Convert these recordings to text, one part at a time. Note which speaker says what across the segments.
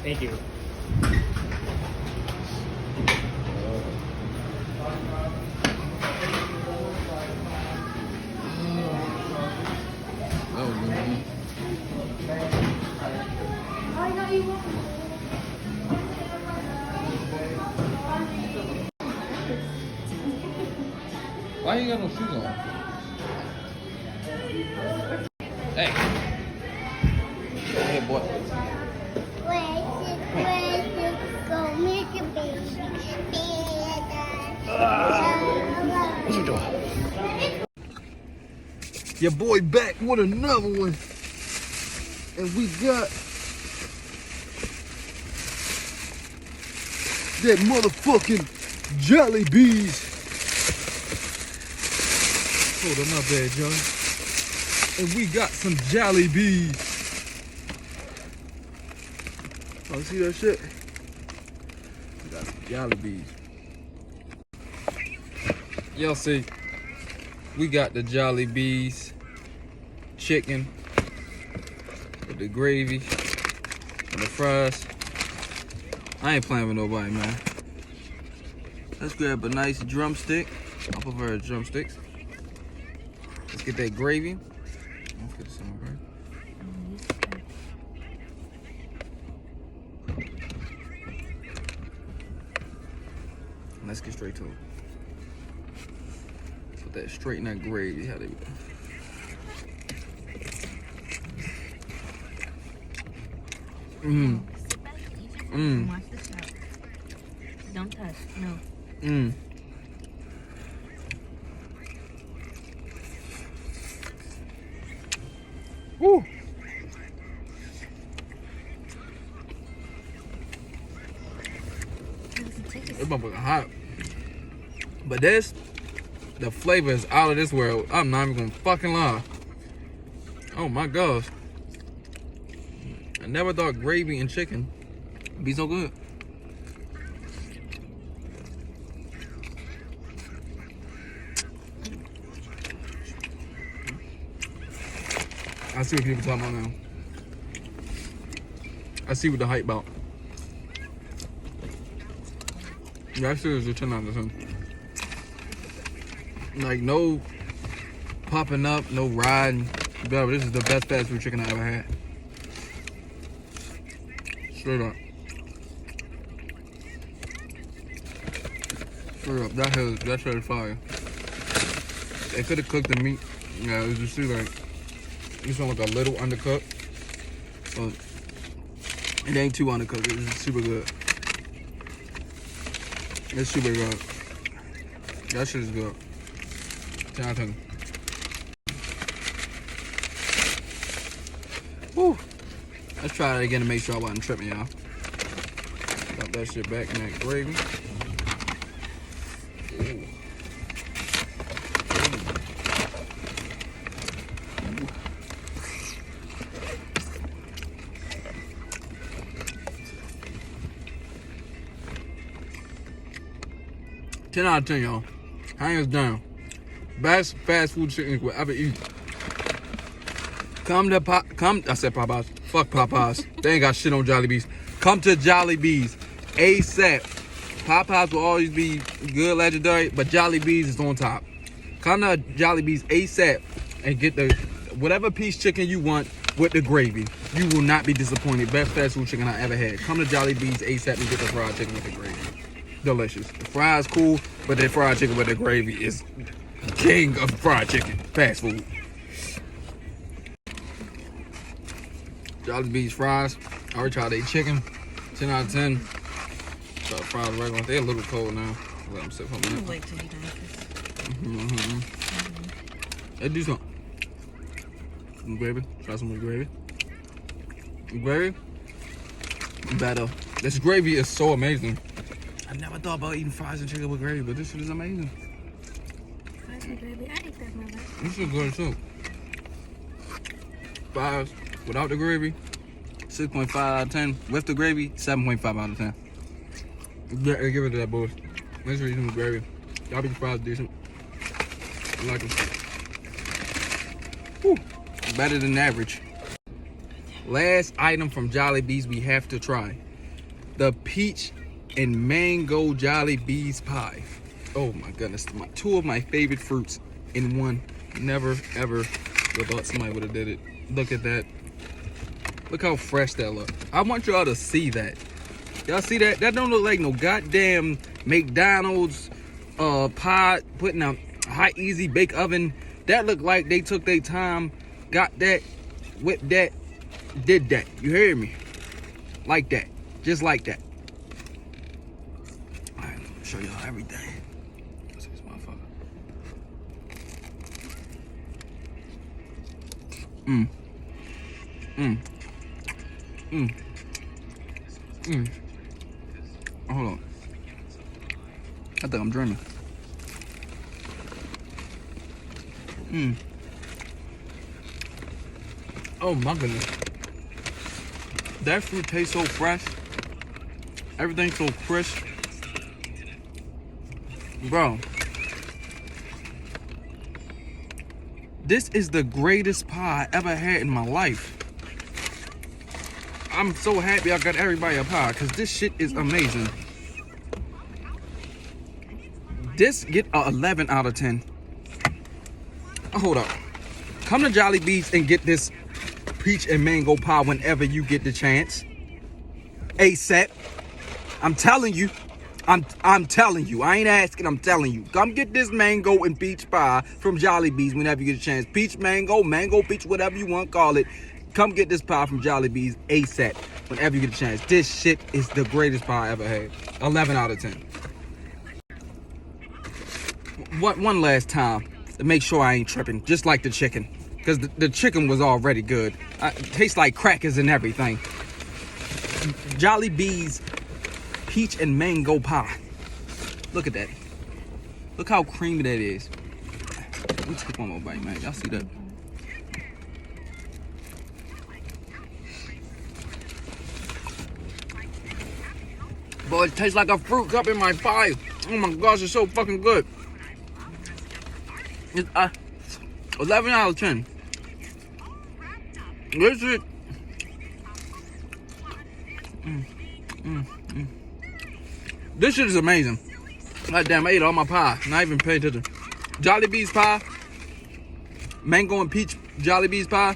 Speaker 1: Thank you.
Speaker 2: Why you got no shoes on? Hey. Hey, boy. What you doing? Your boy back with another one. And we got that motherfucking Jolibees. Hold on, my bad, y'all. And we got some Jolibees. Oh, see that shit? We got some Jolibees. Y'all see, we got the Jolibees chicken with the gravy and the fries. I ain't playing with nobody, man. Let's grab a nice drumstick. I prefer drumsticks. Let's get that gravy. Let's get some gravy. Let's get straight to it. Put that straight in that gravy. How they go?
Speaker 3: Watch the shot. Don't touch. No.
Speaker 2: Woo. It's motherfucking hot. But this, the flavor is out of this world. I'm not even gonna fucking lie. Oh my gosh. I never thought gravy and chicken would be so good. I see what people talking about now. I see what the hype about. That shit is a 10 out of 10. Like, no popping up, no riding. But this is the best fast food chicken I ever had. Straight up. Straight up. That shit is fire. They could have cooked the meat. Yeah, it was just too like, this one like a little undercooked. But it ain't too undercooked. It's super good. It's super good. That shit is good. 10 out of 10. Woo. Let's try it again to make sure I wasn't tripping, y'all. Got that shit back in that gravy. Ooh. 10 out of 10, y'all. Hands down. Best fast food chicken you will ever eat. I said Popeyes. Fuck Popeyes. They ain't got shit on Jolibees. Come to Jolibees ASAP. Popeyes will always be good, legendary, but Jolibees is on top. Come to Jolibees ASAP and get the whatever piece chicken you want with the gravy. You will not be disappointed. Best fast food chicken I ever had. Come to Jolibees ASAP and get the fried chicken with the gravy. Delicious. The fries cool, but the fried chicken with the gravy is king of fried chicken. Fast food. Jolibees fries. I already tried their chicken. 10 out of 10. Try the fries regular. They're a little cold now. Let them sit for a minute.
Speaker 3: Wait till you done.
Speaker 2: Hey, do something. Some gravy. Try some more gravy. Gravy. Better. This gravy is so amazing. I never thought about eating fries and chicken with gravy, but this shit is amazing.
Speaker 3: Fries and gravy. I ate that, my bad.
Speaker 2: This is good too. Fries without the gravy, 6.5 out of 10. With the gravy, 7.5 out of 10. Yeah, give it to that boy. Make sure you eat some gravy. Y'all be fries decent. I like them. Whew. Better than average. Last item from Jolibees we have to try. The peach and mango Jolibees pie. Oh my goodness. Two of my favorite fruits in one. Never ever would thought somebody would have did it. Look at that. Look how fresh that look. I want y'all to see that. Y'all see that? That don't look like no goddamn McDonald's pie putting a high easy bake oven. That look like they took their time, got that, whipped that, did that. You hear me? Like that. Just like that. Alright, I'm gonna show y'all everything. Let's see this motherfucker. Oh, hold on. I think I'm dreaming. Oh my goodness. That fruit tastes so fresh. Everything's so crisp. Bro. This is the greatest pie I ever had in my life. I'm so happy I got everybody a pie because this shit is amazing. This get a 11 out of 10. Hold up. Come to Jolibees and get this peach and mango pie whenever you get the chance. ASAP. I'm telling you. I'm telling you. I ain't asking, I'm telling you. Come get this mango and peach pie from Jolibees whenever you get a chance. Peach, mango, peach, whatever you want to call it. Come get this pie from Jolibees ASAP whenever you get a chance. This shit is the greatest pie I ever had. 11 out of 10. One last time to make sure I ain't tripping, just like the chicken. Because the chicken was already good. It tastes like crackers and everything. Jolibees peach and mango pie. Look at that. Look how creamy that is. Let me take one more bite, man. Y'all see that? Boy, it tastes like a fruit cup in my pie. Oh my gosh, it's so fucking good. It's 11 out of 10. This shit. This shit is amazing. God damn, I ate all my pie. Not even paying attention. Jolibees pie. Mango and peach Jolibees pie.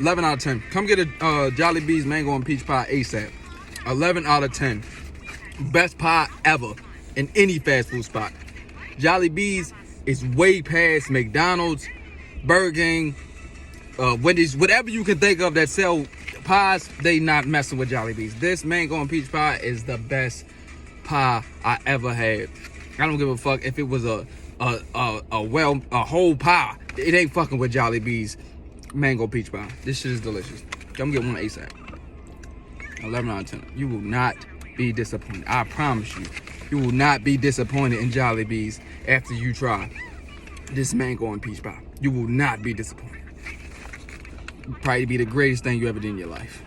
Speaker 2: 11 out of 10. Come get a Jolibees mango and peach pie ASAP. 11 out of 10. Best pie ever in any fast food spot. Jolibees is way past McDonald's, Burger King, Wendy's, whatever you can think of that sell pies. They not messing with Jolibees. This mango and peach pie is the best pie I ever had. I don't give a fuck if it was a whole pie. It ain't fucking with Jolibees mango peach pie. This shit is delicious. Come get one ASAP. 11 out of 10. You will not be disappointed. I promise you. You will not be disappointed in Jolibees after you try this mango and peach pie. You will not be disappointed. Probably be the greatest thing you ever did in your life.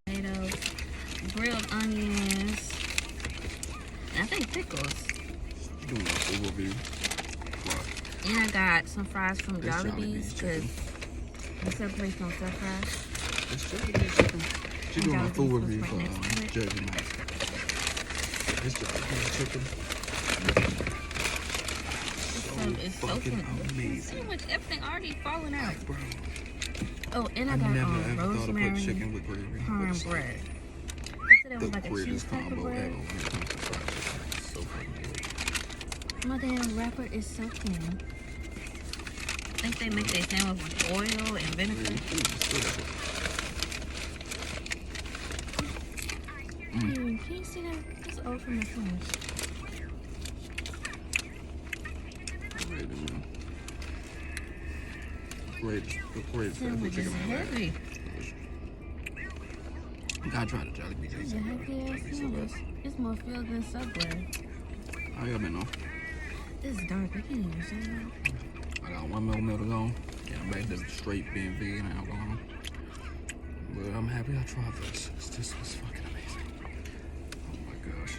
Speaker 3: Tomatoes, grilled onions, and I think pickles.
Speaker 2: Doing a full review.
Speaker 3: And I got some fries from
Speaker 2: This
Speaker 3: Jolibees because the place don't sell fries.
Speaker 2: It's Jolibees chicken. She's doing a full
Speaker 3: Jolibees
Speaker 2: review
Speaker 3: was
Speaker 2: for
Speaker 3: right next to it.
Speaker 2: Jersey Mike's. This Jolibees chicken.
Speaker 3: It's so
Speaker 2: fucking
Speaker 3: good.
Speaker 2: amazing.
Speaker 3: See much everything already falling out.
Speaker 2: Bro,
Speaker 3: Oh, and I
Speaker 2: I
Speaker 3: got
Speaker 2: never ever thought to
Speaker 3: rosemary
Speaker 2: put chicken with gravy.
Speaker 3: parm
Speaker 2: but it's
Speaker 3: bread. They said it
Speaker 2: the
Speaker 3: was like a cheese
Speaker 2: greatest
Speaker 3: type of
Speaker 2: combo ever
Speaker 3: bread.
Speaker 2: when it comes to fried chicken. It's so fucking good.
Speaker 3: My damn wrapper is so thin. I think they make their sandwich with oil and vinegar. Can you see that? It's oil from the finish.
Speaker 2: The greatest
Speaker 3: Sandwich is
Speaker 2: chicken
Speaker 3: heavy.
Speaker 2: I gotta try the Jolibees.
Speaker 3: It's a heavy ass sandwich. It's more filled than Subway.
Speaker 2: How y'all been on?
Speaker 3: It's dark. I can't even see that.
Speaker 2: I got one more meal to go. Yeah, I'm back to straight being vegan and alcohol. But I'm happy I tried this. This was fucking amazing. Oh my gosh.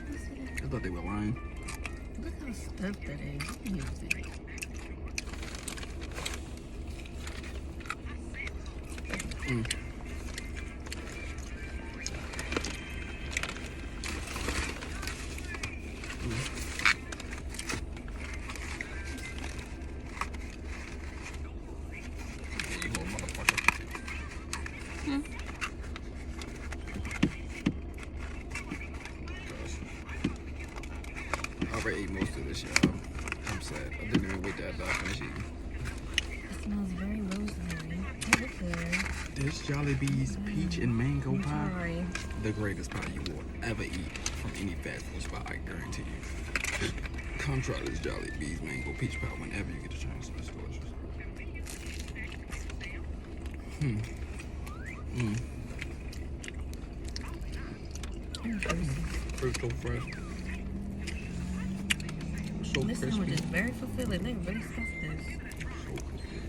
Speaker 2: I thought they were lying.
Speaker 3: Look how stuffed that is. You can use it.
Speaker 2: finish, y'all. I'm sad. I didn't even wait that I finish eating.
Speaker 3: It smells very rosemary. It looks good.
Speaker 2: This Jolibees peach and mango
Speaker 3: I'm
Speaker 2: pie,
Speaker 3: sorry.
Speaker 2: the greatest pie you will ever eat from any fast food spot, I guarantee you. Come try this Jolibees mango peach pie whenever you get the chance. It's delicious. Fruit so fresh. So
Speaker 3: This
Speaker 2: crispy.
Speaker 3: sandwich is very fulfilling. They really stuffed this.
Speaker 2: So crispy.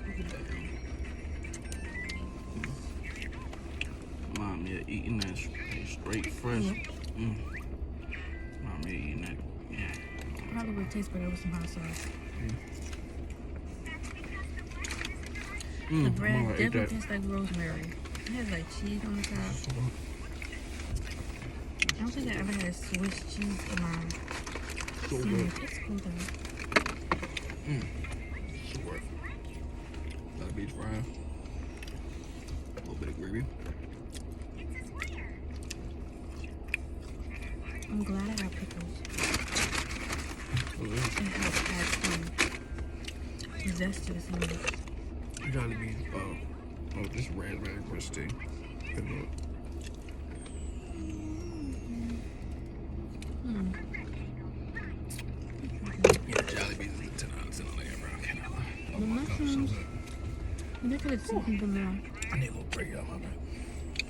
Speaker 2: Look at that. Mom, yeah, eating that straight fresh. Mom, yeah, eating that. Yeah.
Speaker 3: Probably would taste better with some hot sauce. The bread definitely tastes like rosemary. It has like cheese on the top. I don't think I ever had Swiss cheese in my sandwich. It's cool though.
Speaker 2: Sure. Got a beach fry. A little bit of gravy.
Speaker 3: I'm glad I got pickles. It helps add some zest to the sandwich.
Speaker 2: Jolibees. Oh, this red crispy. Good look. Yeah, Jolibees is a 10 out of 10 on there, bro. I cannot lie. Oh
Speaker 3: The
Speaker 2: my gosh, so
Speaker 3: mushrooms,
Speaker 2: good.
Speaker 3: they could have seasoned them more.
Speaker 2: I need a little break out my back.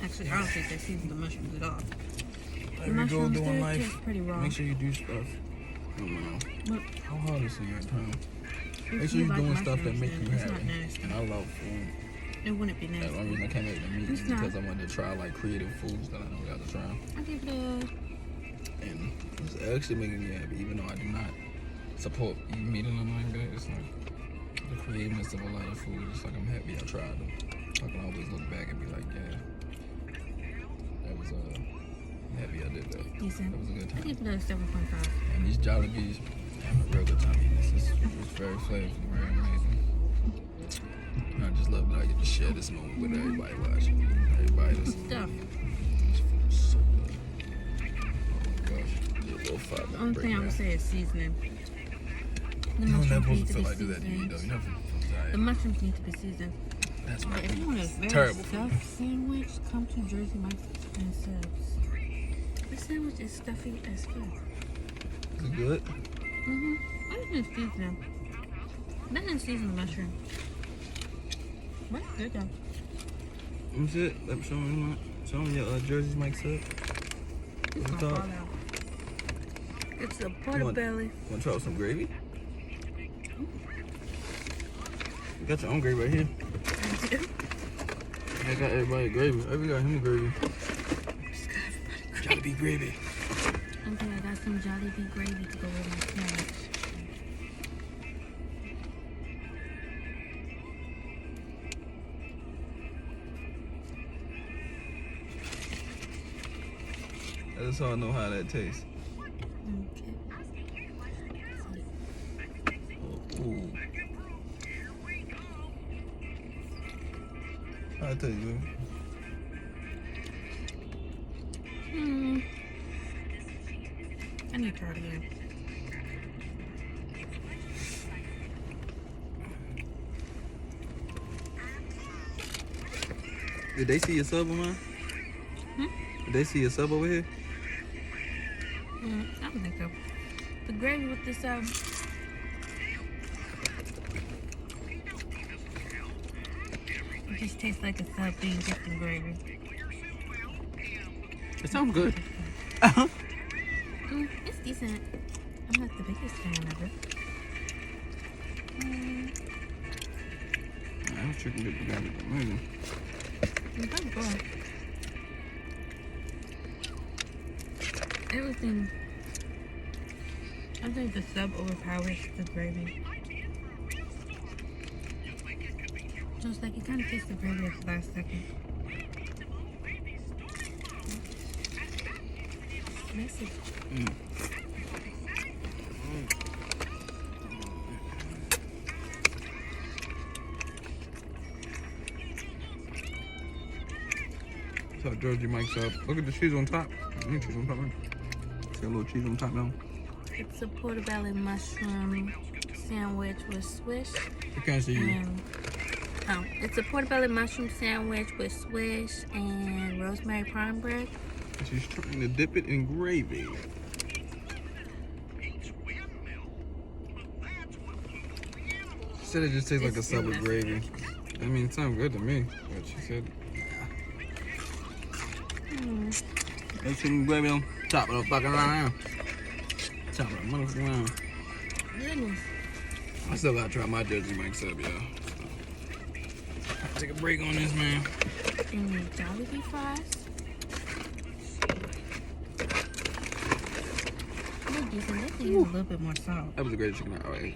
Speaker 3: Actually, I don't think they seasoned the mushrooms at all. The
Speaker 2: There you go,
Speaker 3: mushrooms,
Speaker 2: doing
Speaker 3: they
Speaker 2: life.
Speaker 3: taste pretty raw.
Speaker 2: Make sure you do stuff. I don't know.
Speaker 3: But
Speaker 2: How hard is it at times?
Speaker 3: if
Speaker 2: Make sure
Speaker 3: you
Speaker 2: you're
Speaker 3: like
Speaker 2: doing stuff that
Speaker 3: mushrooms,
Speaker 2: make
Speaker 3: then
Speaker 2: you
Speaker 3: it's not
Speaker 2: happy.
Speaker 3: nasty.
Speaker 2: And I love food.
Speaker 3: It wouldn't be
Speaker 2: That's the
Speaker 3: nasty.
Speaker 2: only reason I can't make the meat
Speaker 3: It's
Speaker 2: is
Speaker 3: not.
Speaker 2: because I wanted to try like creative foods that I know we got to try.
Speaker 3: I give it a...
Speaker 2: And it's actually making me happy, even though I do not support eating meat or nothing like that. It's like the creativeness of a lot of food. It's like I'm happy I tried them. I can always look back and be like, yeah, that was happy I did that.
Speaker 3: Decent.
Speaker 2: That was a good
Speaker 3: I
Speaker 2: time.
Speaker 3: give it a 7.5.
Speaker 2: And these Jolibees, having a real good time eating this. It's very flavorful, very amazing. And I just love that I get to share this moment with everybody watching. Everybody
Speaker 3: Good
Speaker 2: listening.
Speaker 3: stuff.
Speaker 2: This food is so good. Oh my gosh. Just a little five.
Speaker 3: The only thing I would say is seasoning. The
Speaker 2: You don't
Speaker 3: mushrooms
Speaker 2: never
Speaker 3: need to
Speaker 2: feel
Speaker 3: be
Speaker 2: like do that to you,
Speaker 3: seasoned.
Speaker 2: though. You never feel
Speaker 3: The
Speaker 2: tired.
Speaker 3: mushrooms need to be seasoned.
Speaker 2: That's
Speaker 3: But
Speaker 2: right.
Speaker 3: if you want a very
Speaker 2: terrible.
Speaker 3: stuffed sandwich, come to Jersey Mike's and Subs. This sandwich is stuffy as fuck.
Speaker 2: Is it good?
Speaker 3: I didn't season them. They didn't season the mushroom. But it's good though.
Speaker 2: Let me see it. Let me show me your Jersey's Mike's up.
Speaker 3: It's
Speaker 2: What's
Speaker 3: gonna
Speaker 2: up?
Speaker 3: fall out. It's a
Speaker 2: You
Speaker 3: portobelly.
Speaker 2: Want to try some gravy? You got your own gravy right here. I got everybody gravy. I got him gravy. Jollibee gravy.
Speaker 3: Okay, I got some Jollibee gravy to go with my sandwich.
Speaker 2: I just want to know how that tastes.
Speaker 3: Okay.
Speaker 2: Ooh. I'll tell you.
Speaker 3: I need to try it again.
Speaker 2: Did they see your sub on mine? Did they see your sub over here?
Speaker 3: I don't think so. The gravy with this it just tastes like a sub being dipped in gravy.
Speaker 2: It sounds good.
Speaker 3: It's decent. I'm not the biggest fan of it.
Speaker 2: I'm chicken dip gravy. Amazing.
Speaker 3: It's pretty good. Everything. I think the sub overpowers the gravy. So it's like you kind of taste the gravy at the last second. Messy.
Speaker 2: cut Jersey Mike's up. Look at the cheese on top. Cheese on top, right? See a little cheese on top now.
Speaker 3: It's a portobello mushroom sandwich with Swiss.
Speaker 2: I can't see you.
Speaker 3: It's a portobello mushroom sandwich with Swiss and rosemary prime bread.
Speaker 2: She's trying to dip it in gravy. She said it just tastes like a sub with gravy. I mean, it sounds good to me, but she said, let's some gravy on top of the fucking line. Top of the motherfucking line.
Speaker 3: Goodness.
Speaker 2: I still gotta try my Jersey Mike's up, y'all. Take a break on this, man.
Speaker 3: Jollibee fries. They're decent. They can use a little bit more salt.
Speaker 2: That was the greatest chicken I ever ate.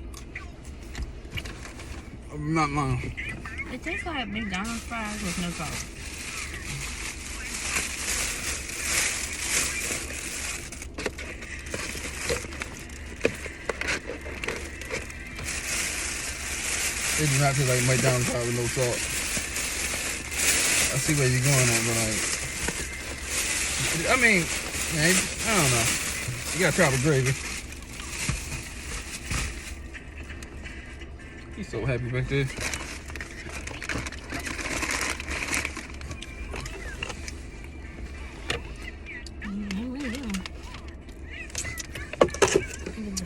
Speaker 2: I'm not lying.
Speaker 3: It tastes like McDonald's fries with no salt.
Speaker 2: It does not taste like McDonald's fries with no salt. I see where you're going at, but like, I mean, I don't know. You gotta try with gravy. He's so happy back there.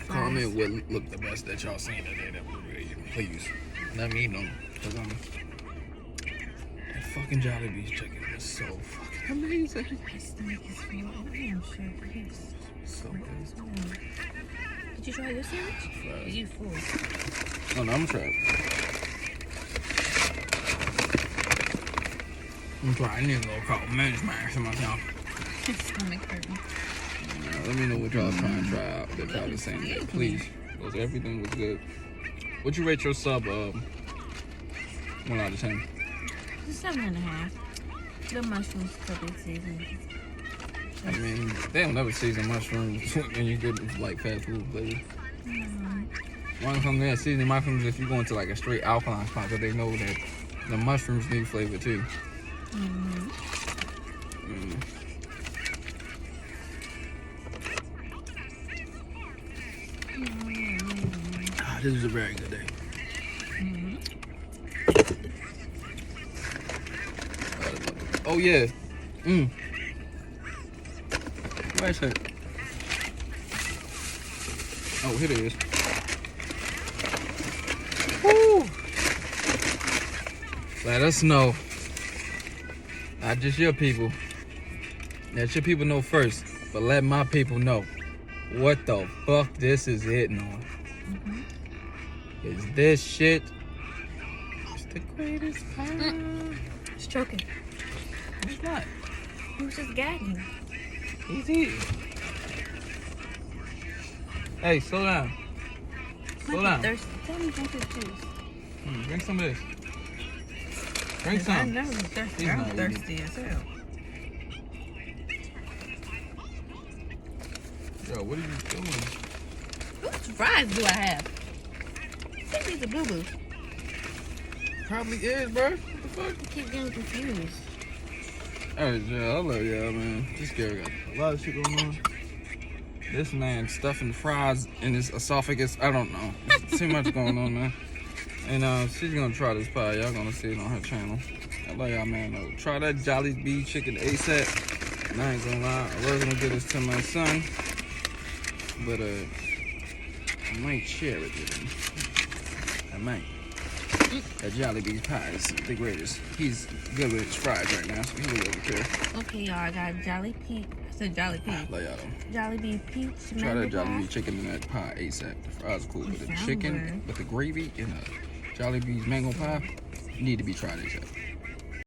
Speaker 2: Comment what looked the best that y'all seen today. That would be please. Let me know, cause that fucking Jolibees chicken was so fucking amazing.
Speaker 3: My stomach is full. I'm sure it's
Speaker 2: So good.
Speaker 3: Did you try your sandwich? Are you full?
Speaker 2: Oh no, I'm gonna try it. I'm trying. I need a little couple minutes, man, for myself.
Speaker 3: Stomach hurting.
Speaker 2: Let me know what y'all trying to try out. They're probably the same day, please. Because everything was good. What you rate your sub? 1 out of 10.
Speaker 3: It's 7.5. The mushrooms could be seasoned.
Speaker 2: I mean, they don't never season mushrooms when you get like fast food flavor. One comes in seasoning mushrooms if you go into like a straight alkaline spot, because they know that the mushrooms need flavor too. This is a very good day. Oh yeah. Where's it? Oh, here it is. Woo! Let us know. Not just your people. Let your people know first, but let my people know what the fuck this is hitting on. Is this shit? It's the greatest power.
Speaker 3: It's choking.
Speaker 2: It's not.
Speaker 3: He was just gagging.
Speaker 2: He's eating. Hey, slow down. Slow down.
Speaker 3: Thirsty. Tell me drink his juice.
Speaker 2: Drink some of this. Drink some.
Speaker 3: I never was thirsty.
Speaker 2: He's
Speaker 3: I'm
Speaker 2: not
Speaker 3: thirsty as hell.
Speaker 2: Yo, what are you doing?
Speaker 3: Which fries do I have? I think these are boo-boo.
Speaker 2: Probably is, bro. What the fuck?
Speaker 3: I keep getting confused.
Speaker 2: Alright, yeah, I love y'all, man. This girl got a lot of shit going on. This man stuffing fries in his esophagus. I don't know. There's too much going on, man. And she's gonna try this pie. Y'all gonna see it on her channel. I love y'all, man. Try that Jollibees chicken ASAP. And I ain't gonna lie, I was gonna get this to my son, but I might share it with him. I might. That Jollibees pie is the greatest. He's good with his fries right now, so he really doesn't care.
Speaker 3: Okay, y'all, I got Jollibees. I said Jollibees.
Speaker 2: Love y'all though.
Speaker 3: Jollibee peach
Speaker 2: Try that
Speaker 3: mango pie.
Speaker 2: Jollibees chicken and that pie ASAP. The fries are cool, but the
Speaker 3: Sound
Speaker 2: chicken
Speaker 3: good.
Speaker 2: with the gravy and a Jollibees mango pie need to be tried ASAP.